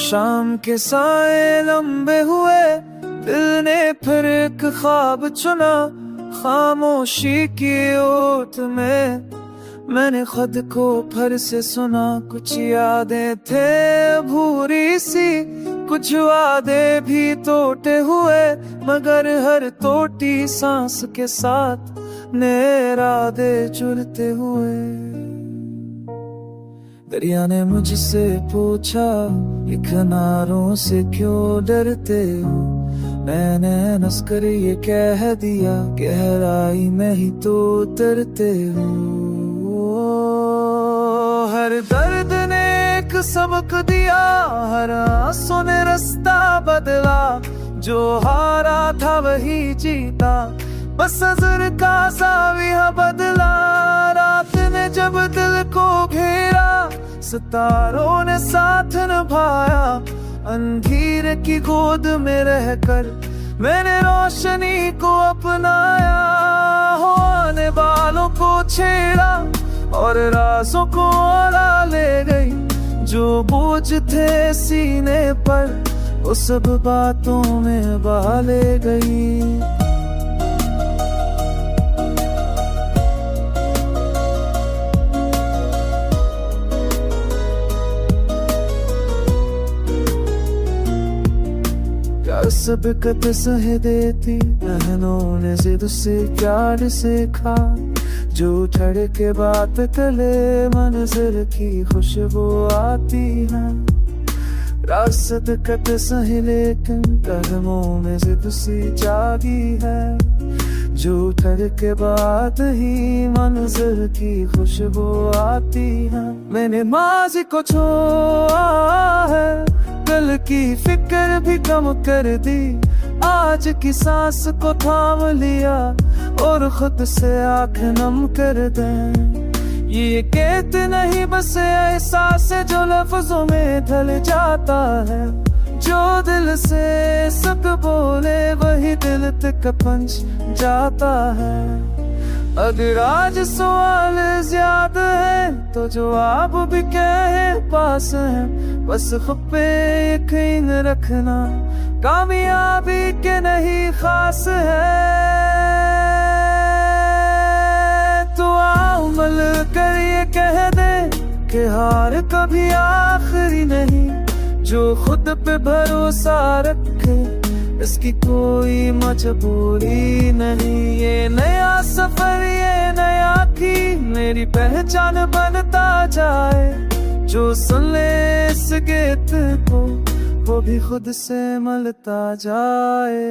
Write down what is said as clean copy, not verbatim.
शाम के साए लंबे हुए, दिल ने फिर एक ख्वाब चुना। खामोशी की ओट में मैंने खुद को फिर से सुना। कुछ यादें थे भूरी सी, कुछ वादे भी टूटे हुए, मगर हर टूटी सांस के साथ नए इरादे जुड़ते हुए। दरिया ने मुझसे पूछा, ये किनारों से क्यों डरते हो? मैंने हंस कर ये कह दिया, गहराई में ही तो उतरते हो। हर दर्द ने एक सबक दिया, हर आंसू ने रास्ता बदला। जो हारा था वही जीता, बस नजर का ज़ाविया बदला। रात ने जब दिल को घेरा, सितारों ने साथ निभाया। अंधेरे की गोद में रहकर मैंने रोशनी को अपनाया। हो आने वालों को छेड़ा और राज़ों को ओरा ले गई। जो बोझ थे सीने पर, वो सब बातों में बहा ले गई। सब कत सह देती बहनों ने जिद से प्यार सीखा। जो ठड़ के बात तले मंजर की खुशबू आती है। रासत कत सह लेकिन कदमों में जिद सी जागी है। जो ठड़ के बाद ही मंजर की खुशबू आती है। मैंने माजी को छोड़ा है, कल की फिक्र भी कम कर दी। आज की सांस को थाम लिया और खुद से आँख नम कर दे। ये कहते नहीं बस एहसास जो लफ्जों में ढल जाता है। जो दिल से सब बोले वही दिल तक पहुंच जाता है। अगर आज सवाल ज्यादा है तो जवाब भी कहे पास है। बस खुद पे यकीन रखना कामयाबी के नहीं खास है। तो आओ मिल कर ये कह दे कि हार कभी आखिरी नहीं। जो खुद पे भरोसा रखे इसकी कोई मजबूरी नहीं। ये नया सफर ये नया की मेरी पहचान बनता जाए। जो सुन ले इस गीत को वो भी खुद से मिलता जाए।